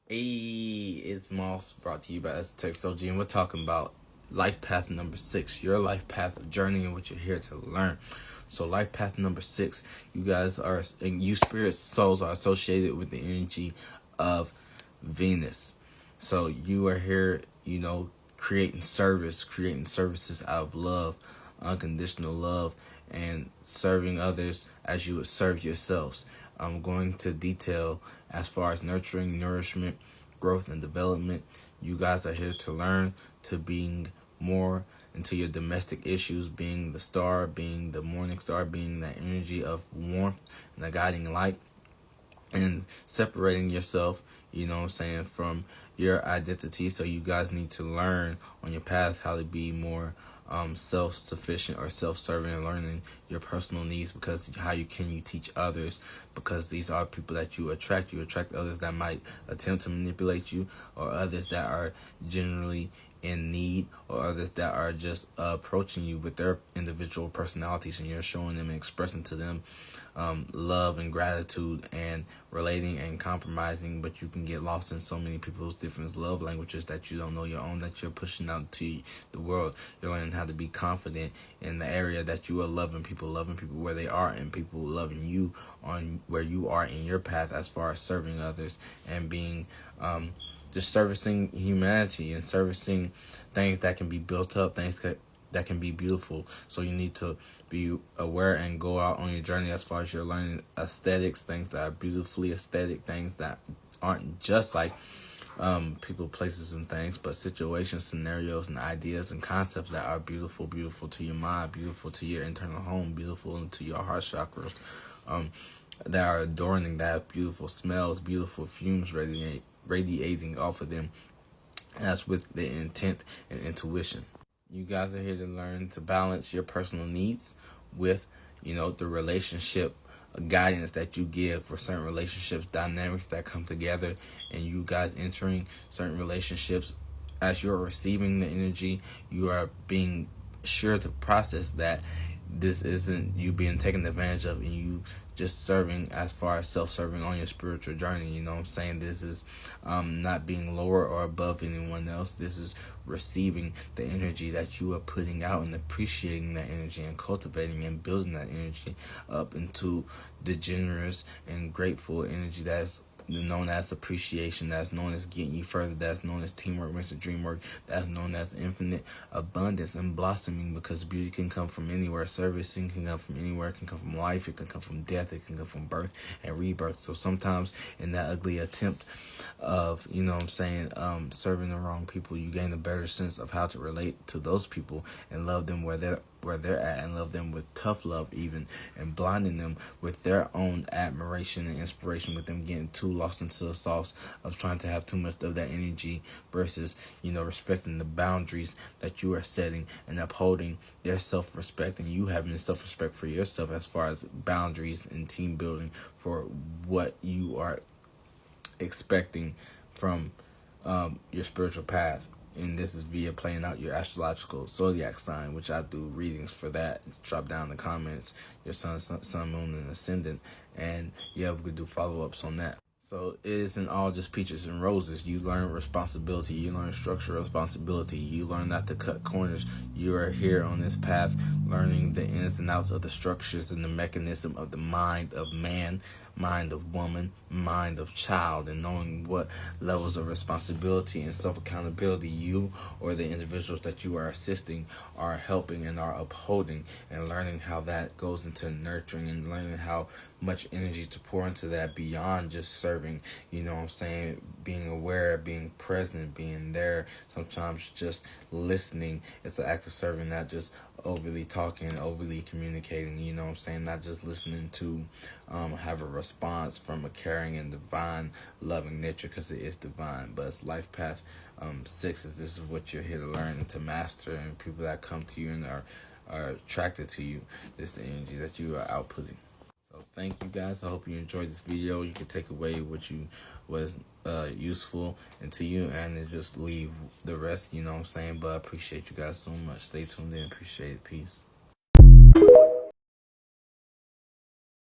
Hey, it's Moss, brought to you by Tech Soji, and we're talking about life path number 6, your life path of journey and what you're here to learn. So, life path number 6, you guys are, and you spirit souls are associated with the energy of Venus. So, you are here, creating creating services out of love, unconditional love, and serving others as you would serve yourselves. I'm going to detail as far as nurturing, nourishment, growth, and development. You guys are here to learn, to being more into your domestic issues, being the star, being the morning star, being that energy of warmth and the guiding light, and separating yourself, from your identity. So you guys need to learn on your path how to be more self-sufficient or self-serving, and learning your personal needs, because how you teach others, because these are people that you attract others that might attempt to manipulate you, or others that are generally in need, or others that are just approaching you with their individual personalities, and you're showing them and expressing to them love and gratitude and relating and compromising. But you can get lost in so many people's different love languages that you don't know your own, that you're pushing out to the world. You're learning how to be confident in the area that you are loving people where they are, and people loving you on where you are in your path, as far as serving others and being just servicing humanity and servicing things that can be built up, things that can be beautiful. So you need to be aware and go out on your journey as far as you're learning aesthetics, things that are beautifully aesthetic, things that aren't just like people, places, and things, but situations, scenarios, and ideas and concepts that are beautiful to your mind, beautiful to your internal home, beautiful to your heart chakras, that are adorning, that have beautiful smells, beautiful fumes radiating off of them. And that's with the intent and intuition. You guys are here to learn to balance your personal needs with, the relationship guidance that you give for certain relationships, dynamics that come together, and you guys entering certain relationships. As you're receiving the energy, you are being sure to process that this isn't you being taken advantage of, and you just serving as far as self-serving on your spiritual journey. You know what I'm saying? This is not being lower or above anyone else. This is receiving the energy that you are putting out, and appreciating that energy, and cultivating and building that energy up into the generous and grateful energy that's known as appreciation, that's known as getting you further, that's known as teamwork makes the dream work, that's known as infinite abundance and blossoming, because beauty can come from anywhere, servicing can come from anywhere, it can come from life, it can come from death, it can come from birth and rebirth. So sometimes in that ugly attempt of, serving the wrong people, you gain a better sense of how to relate to those people and love them where they're at, and love them with tough love even, and blinding them with their own admiration and inspiration, with them getting too lost into the sauce of trying to have too much of that energy, versus respecting the boundaries that you are setting and upholding their self-respect, and you having the self-respect for yourself as far as boundaries and team building for what you are expecting from your spiritual path. And this is via playing out your astrological zodiac sign, which I do readings for that. Drop down in the comments your sun, moon, and ascendant, and yeah, we could do follow-ups on that. So it isn't all just peaches and roses. You learn responsibility. You learn structural responsibility. You learn not to cut corners. You are here on this path learning the ins and outs of the structures and the mechanism of the mind of man, mind of woman, mind of child, and knowing what levels of responsibility and self-accountability you or the individuals that you are assisting are helping and are upholding, and learning how that goes into nurturing, and learning how much energy to pour into that beyond just serving, being aware, being present, being there, sometimes just listening. It's an act of serving, not just overly talking, overly communicating, not just listening to have a response from a caring and divine loving nature, because it is divine. But it's life path 6 is this is what you're here to learn and to master, and people that come to you and are attracted to you, this is the energy that you are outputting. So thank you guys. I hope you enjoyed this video. You can take away what you was useful into you, and then just leave the rest, But I appreciate you guys so much. Stay tuned in. Appreciate it. Peace.